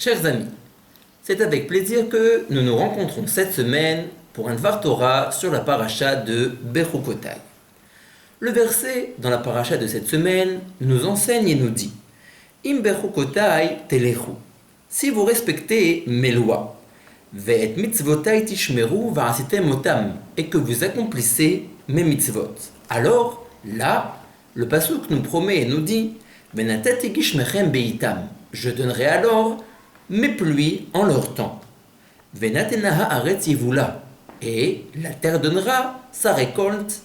Chers amis, c'est avec plaisir que nous nous rencontrons cette semaine pour un Dvar Torah sur la paracha de Bechukotai. Le verset dans la paracha de cette semaine nous enseigne et nous dit Im Bechukotai telechu, si vous respectez mes lois, ve'et mitzvotai tishmeru va'asitem otam, et que vous accomplissez mes mitzvot. Alors, là, le pasuk nous promet et nous dit Venatati gishmechem beitam, je donnerai alors mes pluies en leur temps. Venatenaha aretz yivula, et la terre donnera sa récolte.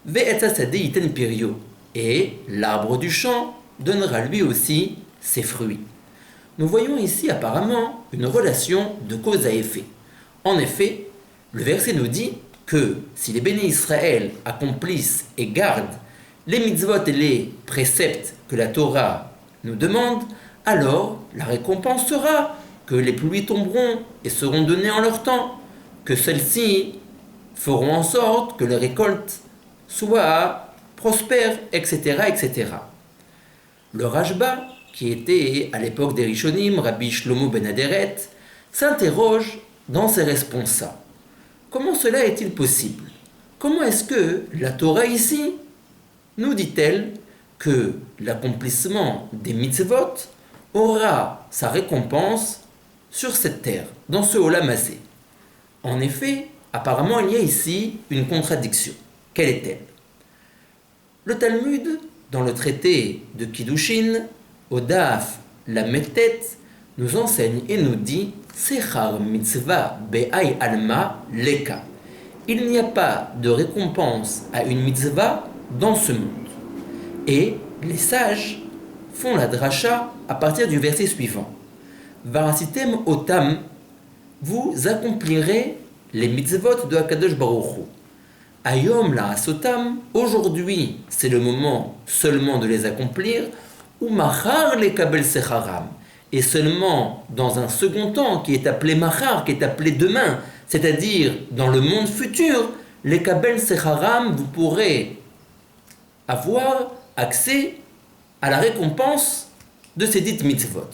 Ve'etza sadeh iten pirio, et l'arbre du champ donnera lui aussi ses fruits. Nous voyons ici apparemment une relation de cause à effet. En effet, le verset nous dit que si les bénis Israël accomplissent et gardent les mitzvot et les préceptes que la Torah nous demande, alors la récompense sera que les pluies tomberont et seront données en leur temps, que celles-ci feront en sorte que les récoltes soient prospères, etc., etc. Le Rashba, qui était à l'époque des Rishonim, Rabbi Shlomo ben Aderet, s'interroge dans ses responsables. Comment cela est-il possible? Comment est-ce que la Torah ici nous dit-elle que l'accomplissement des mitzvot aura sa récompense sur cette terre, dans ce Olam Hazé? En effet, apparemment il y a ici une contradiction. Quelle est-elle? Le Talmud, dans le traité de Kiddushin, au Daf la Metet, nous enseigne et nous dit Sechar mitzvah be'ay alma leka. Il n'y a pas de récompense à une mitzvah dans ce monde. Et les sages font la dracha à partir du verset suivant. Varasitem otam, vous accomplirez les mitzvot de Hakadosh Baruch Hu. Ayom la asotam, aujourd'hui c'est le moment seulement de les accomplir. Ou machar le kabel secharam, et seulement dans un second temps qui est appelé machar, qui est appelé demain, c'est-à-dire dans le monde futur, les kabel secharam, vous pourrez avoir accès à la récompense de ces dites mitzvot.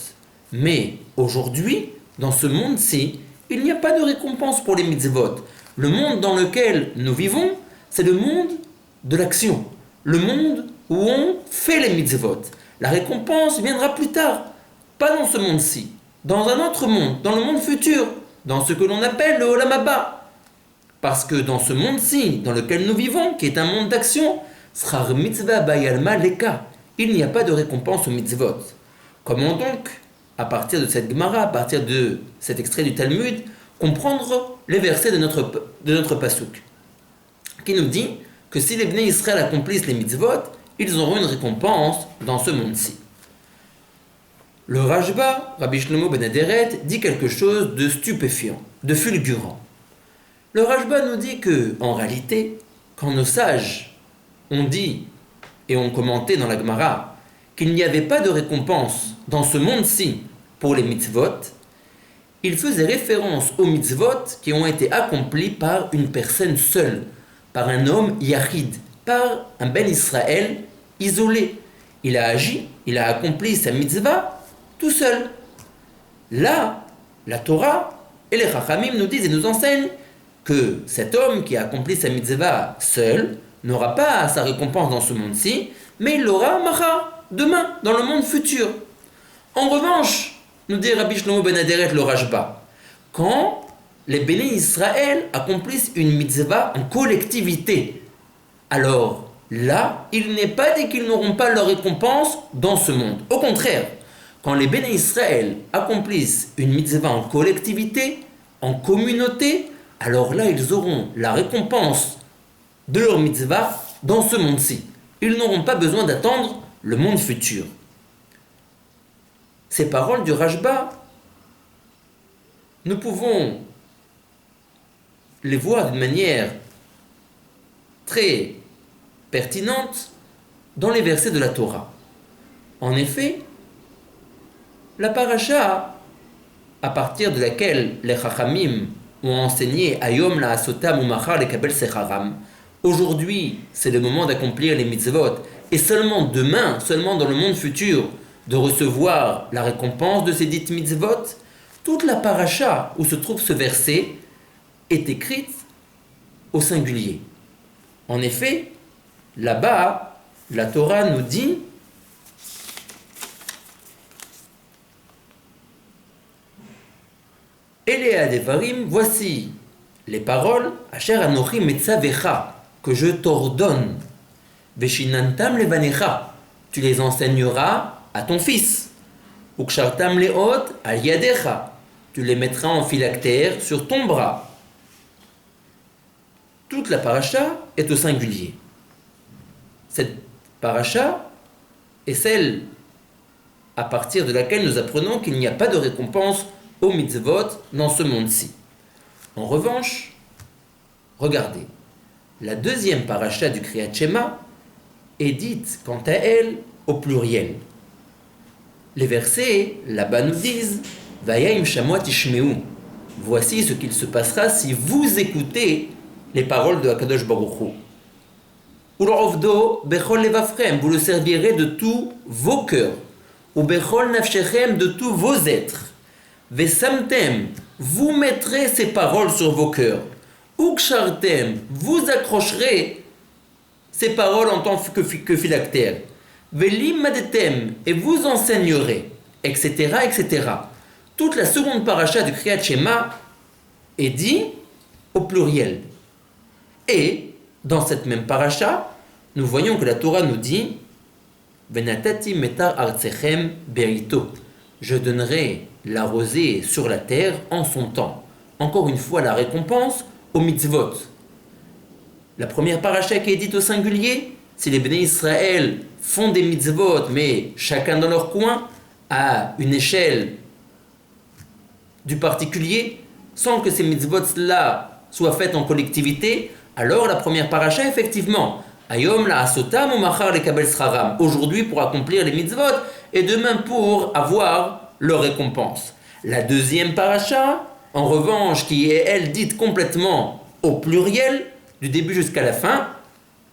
Mais aujourd'hui, dans ce monde-ci, il n'y a pas de récompense pour les mitzvot. Le monde dans lequel nous vivons, c'est le monde de l'action, le monde où on fait les mitzvot. La récompense viendra plus tard, pas dans ce monde-ci, dans un autre monde, dans le monde futur, dans ce que l'on appelle le Olam Haba. Parce que dans ce monde-ci, dans lequel nous vivons, qui est un monde d'action, Srar mitzvah bayalma leka, il n'y a pas de récompense aux mitzvot. Comment donc, à partir de cette Gemara, à partir de cet extrait du Talmud, comprendre les versets de notre pasuk, qui nous dit que si les Bnei Israël accomplissent les mitzvot, ils auront une récompense dans ce monde-ci. Le Rashba, Rabbi Shlomo ben Aderet, dit quelque chose de stupéfiant, de fulgurant. Le Rashba nous dit que, en réalité, quand nos sages ont dit et ont commenté dans la Gemara qu'il n'y avait pas de récompense dans ce monde-ci pour les mitzvot, ils faisaient référence aux mitzvot qui ont été accomplis par une personne seule, par un homme yachid, par un ben Israël isolé. Il a agi, il a accompli sa mitzvah tout seul. Là, la Torah et les Chachamim nous disent et nous enseignent que cet homme qui a accompli sa mitzvah seul n'aura pas sa récompense dans ce monde-ci, mais il l'aura machar, demain, dans le monde futur. En revanche, nous dit Rabbi Shlomo ben Aderet le Rashba, quand les bénis Israël accomplissent une mitzvah en collectivité, alors là, il n'est pas dit qu'ils n'auront pas leur récompense dans ce monde. Au contraire, quand les bénis Israël accomplissent une mitzvah en collectivité, en communauté, alors là, ils auront la récompense de leur mitzvah dans ce monde-ci. Ils n'auront pas besoin d'attendre le monde futur. Ces paroles du Rashba, nous pouvons les voir d'une manière très pertinente dans les versets de la Torah. En effet, la paracha, à partir de laquelle les Chachamim ont enseigné Ayom la asotam ou machar le kabel secharam, aujourd'hui c'est le moment d'accomplir les mitzvot, et seulement demain, seulement dans le monde futur, de recevoir la récompense de ces dites mitzvot, toute la paracha où se trouve ce verset est écrite au singulier. En effet, là-bas, la Torah nous dit Elea devarim, voici les paroles Asher anochi metzavecha, que je t'ordonne. Veshinantam levanecha, tu les enseigneras à ton fils. Ukshartam leot al yadecha, tu les mettras en phylactère sur ton bras. Toute la paracha est au singulier. Cette paracha est celle à partir de laquelle nous apprenons qu'il n'y a pas de récompense aux mitzvot dans ce monde-ci. En revanche, regardez, la deuxième paracha du Kriyat Shema est dite, quant à elle, au pluriel. Les versets, là-bas, nous disent « Vayayim shamot ishmeu » voici ce qu'il se passera si vous écoutez les paroles de Hakadosh Baruch Hu. Ulovdo bechol levavchem, vous le servirez de tous vos cœurs. Ou bechol nafshechem, de tous vos êtres. Vesamtem, vous mettrez ces paroles sur vos cœurs. Ukshartem, vous accrocherez ces paroles en tant que phylactère. Velimadetem, et vous enseignerez, etc., etc. Toute la seconde paracha du Kriyat Shema est dit au pluriel. Et, dans cette même paracha, nous voyons que la Torah nous dit Venatati metar artsechem berito. Je donnerai la rosée sur la terre en son temps. Encore une fois, la récompense aux mitzvot. La première paracha qui est dite au singulier, si les Bnei Israël font des mitzvot, mais chacun dans leur coin, à une échelle du particulier, sans que ces mitzvot-là soient faites en collectivité, alors la première paracha, effectivement, Ayom la asotam ou machar le kabel sraram, aujourd'hui pour accomplir les mitzvot, et demain pour avoir leur récompense. La deuxième paracha, en revanche, qui est, elle, dite complètement au pluriel, du début jusqu'à la fin,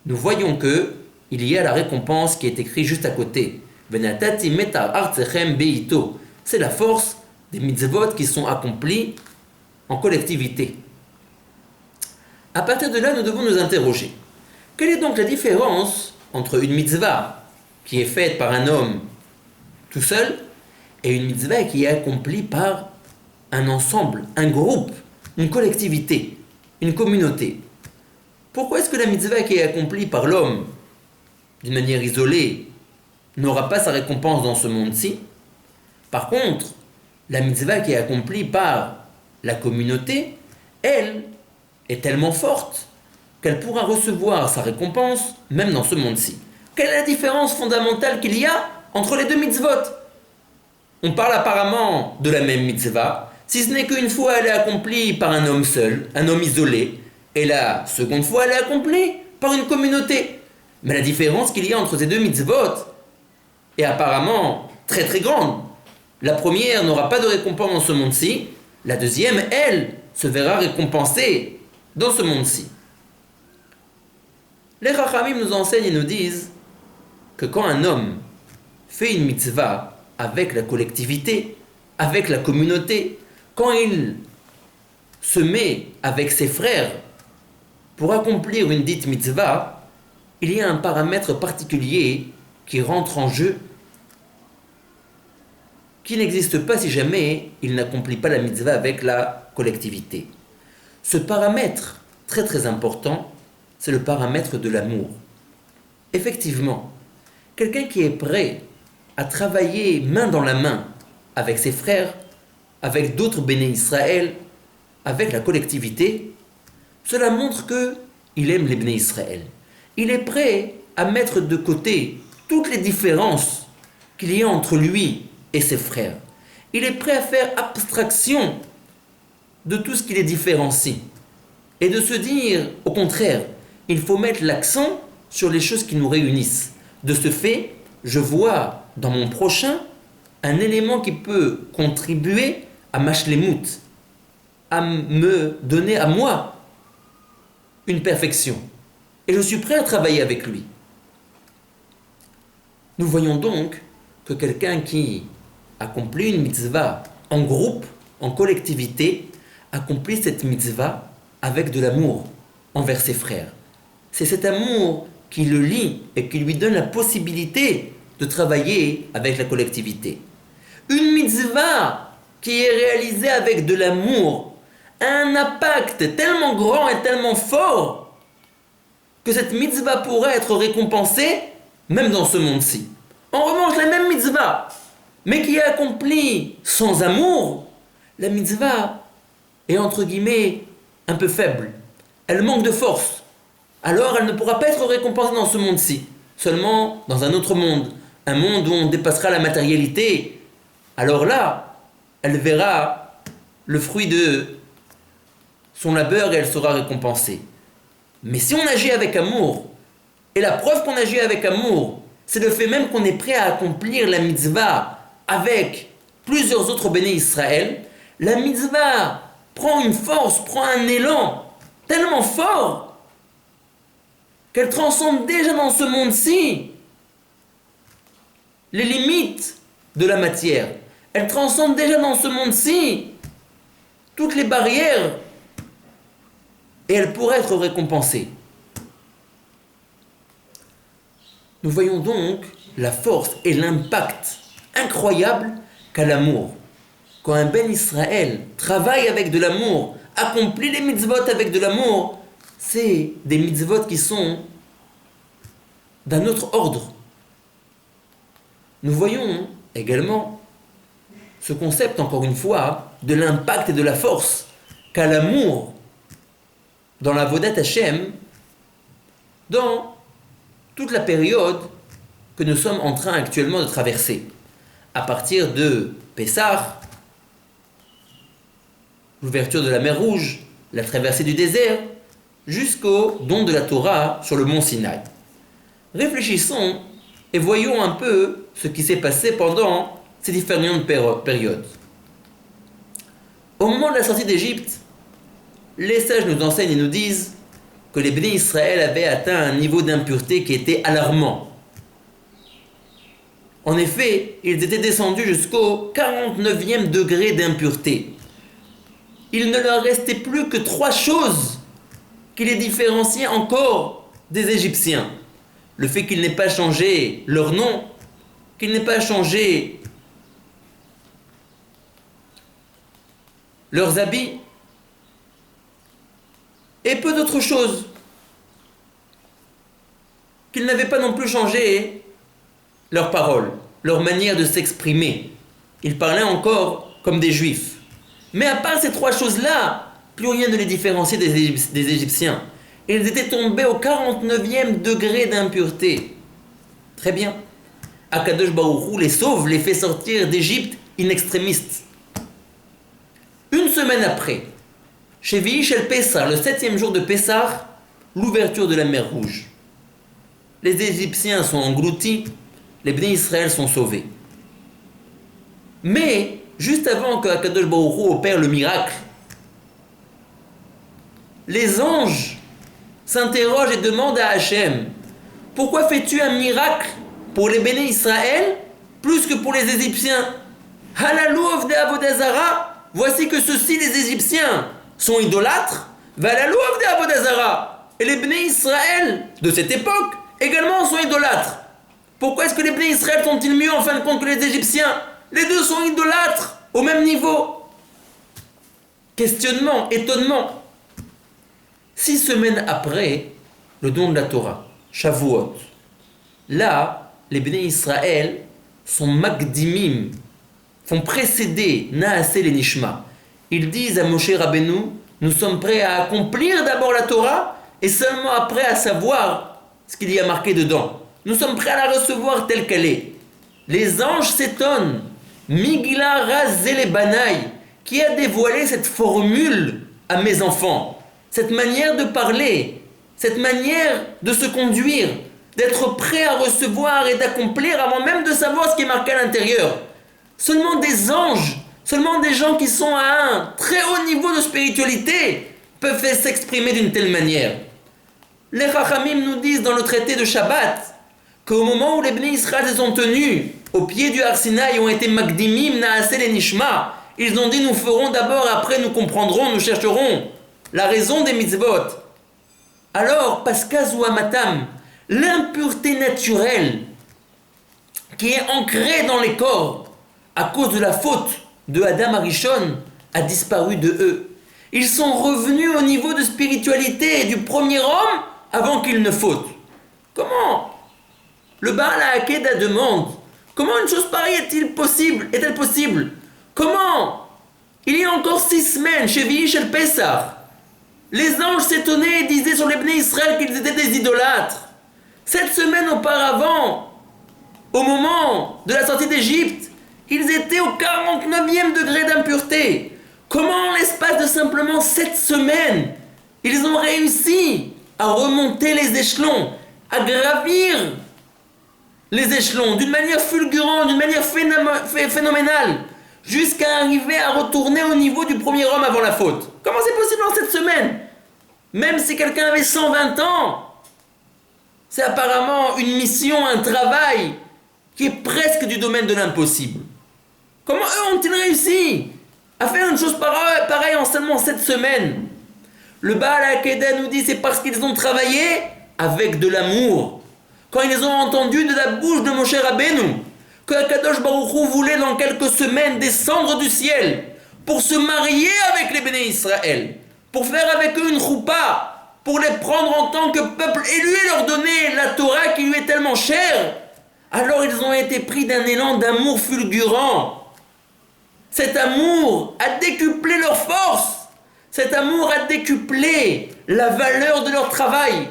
nous voyons que il y a la récompense qui est écrite juste à côté. Venatati metar artsechem beito. C'est la force des mitzvot qui sont accomplis en collectivité. À partir de là, nous devons nous interroger. Quelle est donc la différence entre une mitzvah qui est faite par un homme tout seul et une mitzvah qui est accomplie par un ensemble, un groupe, une collectivité, une communauté? Pourquoi est-ce que la mitzvah qui est accomplie par l'homme d'une manière isolée n'aura pas sa récompense dans ce monde-ci? Par contre, la mitzvah qui est accomplie par la communauté, elle, est tellement forte qu'elle pourra recevoir sa récompense même dans ce monde-ci. Quelle est la différence fondamentale qu'il y a entre les deux mitzvot? On parle apparemment de la même mitzvah, si ce n'est qu'une fois elle est accomplie par un homme seul, un homme isolé, et la seconde fois elle est accomplie par une communauté. Mais la différence qu'il y a entre ces deux mitzvot est apparemment très très grande. La première n'aura pas de récompense dans ce monde-ci, la deuxième, elle, se verra récompensée dans ce monde-ci. Les Chachamim nous enseignent et nous disent que quand un homme fait une mitzvah avec la collectivité, avec la communauté, quand il se met avec ses frères pour accomplir une dite mitzvah, il y a un paramètre particulier qui rentre en jeu, qui n'existe pas si jamais il n'accomplit pas la mitzvah avec la collectivité. Ce paramètre très très important, c'est le paramètre de l'amour. Effectivement, quelqu'un qui est prêt à travailler main dans la main avec ses frères, avec d'autres béné Israël, avec la collectivité, cela montre qu'il aime les béné Israël. Il est prêt à mettre de côté toutes les différences qu'il y a entre lui et ses frères. Il est prêt à faire abstraction de tout ce qui les différencie et de se dire, au contraire, il faut mettre l'accent sur les choses qui nous réunissent. De ce fait, je vois dans mon prochain un élément qui peut contribuer à ma shlemut, à me donner à moi une perfection. Et je suis prêt à travailler avec lui. Nous voyons donc que quelqu'un qui accomplit une mitzvah en groupe, en collectivité, accomplit cette mitzvah avec de l'amour envers ses frères. C'est cet amour qui le lie et qui lui donne la possibilité de travailler avec la collectivité. Une mitzvah qui est réalisée avec de l'amour a un impact tellement grand et tellement fort que cette mitzvah pourrait être récompensée même dans ce monde-ci. En revanche, la même mitzvah, mais qui est accomplie sans amour, la mitzvah est entre guillemets un peu faible. Elle manque de force. Alors elle ne pourra pas être récompensée dans ce monde-ci, seulement dans un autre monde, un monde où on dépassera la matérialité. Alors là, elle verra le fruit de son labeur et elle sera récompensée. Mais si on agit avec amour, et la preuve qu'on agit avec amour, c'est le fait même qu'on est prêt à accomplir la mitzvah avec plusieurs autres béné Israël, la mitzvah prend une force, prend un élan tellement fort qu'elle transcende déjà dans ce monde-ci les limites de la matière. Elle transcende déjà dans ce monde-ci toutes les barrières et elle pourrait être récompensée. Nous voyons donc la force et l'impact incroyable qu'a l'amour. Quand un ben Israël travaille avec de l'amour, accomplit les mitzvot avec de l'amour, c'est des mitzvot qui sont d'un autre ordre. Nous voyons également ce concept, encore une fois, de l'impact et de la force qu'a l'amour dans la Vodat Hashem, dans toute la période que nous sommes en train actuellement de traverser. À partir de Pessah, l'ouverture de la mer Rouge, la traversée du désert, jusqu'au don de la Torah sur le mont Sinaï. Réfléchissons et voyons un peu ce qui s'est passé pendant ces différentes périodes. Au moment de la sortie d'Égypte, les sages nous enseignent et nous disent que les béné Israël avaient atteint un niveau d'impureté qui était alarmant. En effet, ils étaient descendus jusqu'au 49e degré d'impureté. Il ne leur restait plus que 3 choses qui les différenciaient encore des Égyptiens. Le fait qu'ils n'aient pas changé leur nom, qu'ils n'aient pas changé leurs habits, et peu d'autres choses. Qu'ils n'avaient pas non plus changé leurs paroles, leur manière de s'exprimer. Ils parlaient encore comme des Juifs. Mais à part ces 3 choses-là, plus rien ne les différenciait des Égyptiens. Ils étaient tombés au 49e degré d'impureté. Très bien. Akadosh Baruch Hu les sauve, les fait sortir d'Égypte in extremis. Une semaine après, chez Viishel Pessah, le 7e jour de Pessah, l'ouverture de la mer Rouge. Les Égyptiens sont engloutis, les béné Israël sont sauvés. Mais, juste avant que Akadosh Baruch Hu opère le miracle, les anges s'interrogent et demandent à Hachem, pourquoi fais-tu un miracle pour les béné Israël plus que pour les Égyptiens? Halalouv de Avodazara, voici que ceux-ci, les Égyptiens, sont idolâtres, Valalouv de Avodazara, et les béné Israël de cette époque également sont idolâtres. Pourquoi est-ce que les béné Israël sont-ils mieux en fin de compte que les Égyptiens? Les deux sont idolâtres au même niveau. Questionnement, étonnement. 6 semaines après le don de la Torah, Shavuot, là, les béné Israël sont makdimim, font précéder Naaseh les Nishma. Ils disent à Moshe Rabbeinu, nous sommes prêts à accomplir d'abord la Torah et seulement après à savoir ce qu'il y a marqué dedans. Nous sommes prêts à la recevoir telle qu'elle est. Les anges s'étonnent. Migla Razele Banaï, qui a dévoilé cette formule à mes enfants, cette manière de parler, cette manière de se conduire, d'être prêt à recevoir et d'accomplir avant même de savoir ce qui est marqué à l'intérieur. Seulement des anges, seulement des gens qui sont à un très haut niveau de spiritualité peuvent s'exprimer d'une telle manière. Les Chachamim nous disent dans le traité de Shabbat qu'au moment où les béné Israël se sont tenus au pied du Har Sinaï ont été Magdimim Naaseh les Nishma. Ils ont dit nous ferons d'abord, après nous comprendrons, nous chercherons la raison des mitzvot. Alors, Paskaz ou Amatam, l'impureté naturelle qui est ancrée dans les corps à cause de la faute de Adam Arishon a disparu de eux. Ils sont revenus au niveau de spiritualité du premier homme avant qu'il ne faute. Comment? Le Baal HaAkeda demande, comment une chose pareille est-elle possible? Comment? Il y a encore 6 semaines, chez Vish el Pessah, les anges s'étonnaient et disaient sur les Bnei Israël qu'ils étaient des idolâtres. 7 semaines auparavant, au moment de la sortie d'Égypte, ils étaient au 49e degré d'impureté. Comment, en l'espace de simplement 7 semaines, ils ont réussi à remonter les échelons, à gravir les échelons d'une manière fulgurante, d'une manière phénoménale, jusqu'à arriver à retourner au niveau du premier homme avant la faute? Comment c'est possible en 7 semaines? Même si quelqu'un avait 120 ans, c'est apparemment une mission, un travail qui est presque du domaine de l'impossible. Comment eux ont-ils réussi à faire une chose pareille en seulement 7 semaines? Le Baal HaAkeda nous dit c'est parce qu'ils ont travaillé avec de l'amour. Quand ils ont entendu de la bouche de Moshe Rabbeinu que Akadosh Baruch Hu voulait dans quelques semaines descendre du ciel pour se marier avec les Béné Israël, pour faire avec eux une choupa, pour les prendre en tant que peuple élu et leur donner la Torah qui lui est tellement chère, alors ils ont été pris d'un élan d'amour fulgurant. Cet amour a décuplé leur force. Cet amour a décuplé la valeur de leur travail.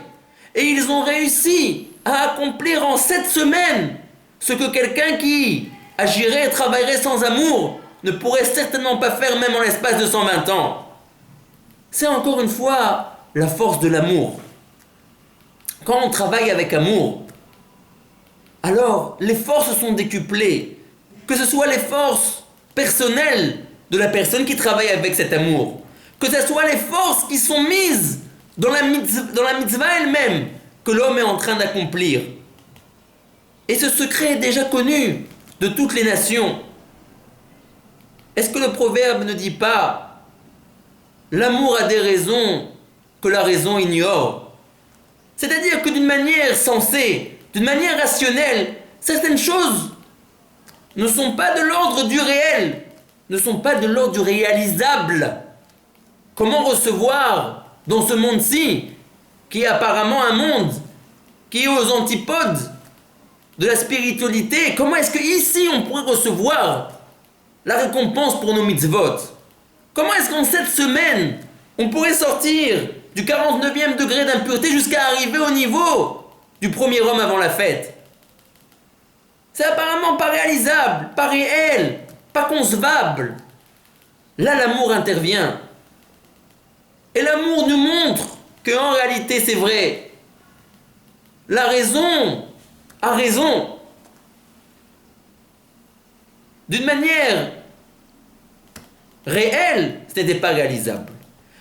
Et ils ont réussi à accomplir en 7 semaines ce que quelqu'un qui agirait et travaillerait sans amour ne pourrait certainement pas faire même en l'espace de 120 ans. C'est encore une fois la force de l'amour. Quand on travaille avec amour, alors les forces sont décuplées, que ce soit les forces personnelles de la personne qui travaille avec cet amour, que ce soit les forces qui sont mises dans la mitzvah elle-même que l'homme est en train d'accomplir. Et ce secret est déjà connu de toutes les nations. Est-ce que le proverbe ne dit pas « L'amour a des raisons que la raison ignore ». C'est-à-dire que d'une manière sensée, d'une manière rationnelle, certaines choses ne sont pas de l'ordre du réel, ne sont pas de l'ordre du réalisable. Comment recevoir dans ce monde-ci, qui est apparemment un monde qui est aux antipodes de la spiritualité, comment est-ce qu'ici on pourrait recevoir la récompense pour nos mitzvot? Comment est-ce qu'en 7 semaines, on pourrait sortir du 49e degré d'impureté jusqu'à arriver au niveau du premier homme avant la fête? C'est apparemment pas réalisable, pas réel, pas concevable. Là, l'amour intervient. Et l'amour nous montre qu'en réalité, c'est vrai. La raison a raison. D'une manière réelle, ce n'était pas réalisable.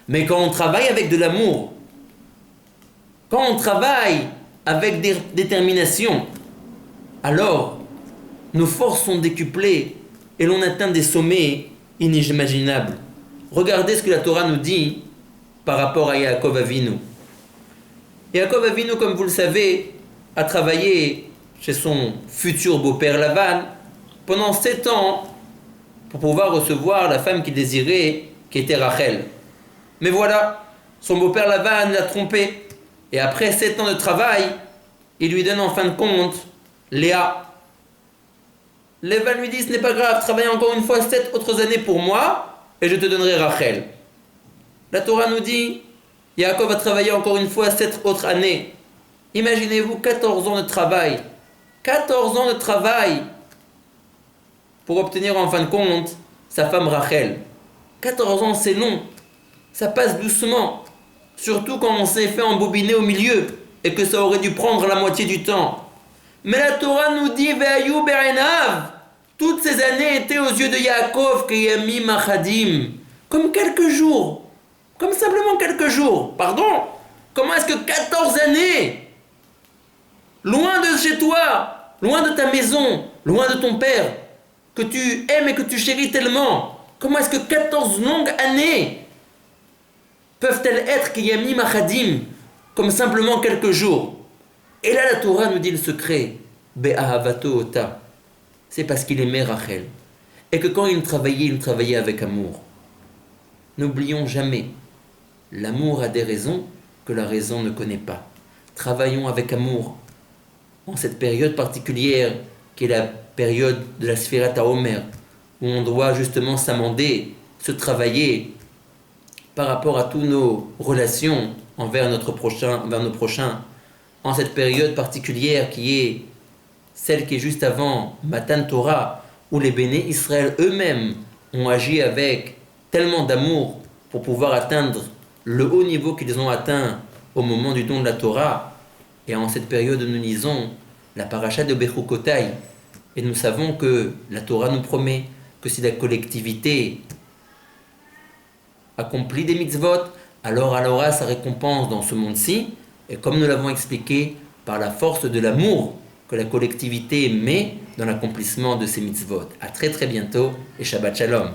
Mais quand on travaille avec de l'amour, quand on travaille avec détermination, alors nos forces sont décuplées et l'on atteint des sommets inimaginables. Regardez ce que la Torah nous dit par rapport à Yaakov Avinu. Yaakov Avinu, comme vous le savez, a travaillé chez son futur beau-père Lavan pendant 7 ans pour pouvoir recevoir la femme qu'il désirait, qui était Rachel. Mais voilà, son beau-père Lavan l'a trompé. Et après 7 ans de travail, il lui donne en fin de compte Léa. Lavan lui dit, ce n'est pas grave, travaille encore une fois 7 autres années pour moi, et je te donnerai Rachel. La Torah nous dit, Yaakov a travaillé encore une fois 7 autres années. Imaginez-vous 14 ans de travail. 14 ans de travail pour obtenir en fin de compte sa femme Rachel. 14 ans, c'est long. Ça passe doucement. Surtout quand on s'est fait embobiner au milieu et que ça aurait dû prendre la moitié du temps. Mais la Torah nous dit Ve'ayu be'enav. Toutes ces années étaient aux yeux de Yaakov Keyamim Achadim. Comme quelques jours. Comme simplement quelques jours. Pardon? Comment est-ce que 14 années, loin de chez toi, loin de ta maison, loin de ton père, que tu aimes et que tu chéris tellement. Comment est-ce que 14 longues années peuvent-elles être Kiyamim Achadim, comme simplement quelques jours? Et là, la Torah nous dit le secret. Be'ahavato ota. C'est parce qu'il aimait Rachel. Et que quand il travaillait avec amour. N'oublions jamais, l'amour a des raisons que la raison ne connaît pas. Travaillons avec amour. En cette période particulière, qui est la période de la Sfirat HaOmer, où on doit justement s'amender, se travailler par rapport à toutes nos relations envers nos prochains, en cette période particulière qui est celle qui est juste avant Matan Torah, où les béné Israël eux-mêmes ont agi avec tellement d'amour pour pouvoir atteindre le haut niveau qu'ils ont atteint au moment du don de la Torah. Et en cette période, nous lisons la paracha de Bechukotai, et nous savons que la Torah nous promet que si la collectivité accomplit des mitzvot, alors elle aura sa récompense dans ce monde-ci, et comme nous l'avons expliqué, par la force de l'amour que la collectivité met dans l'accomplissement de ces mitzvot. À très très bientôt et Shabbat Shalom.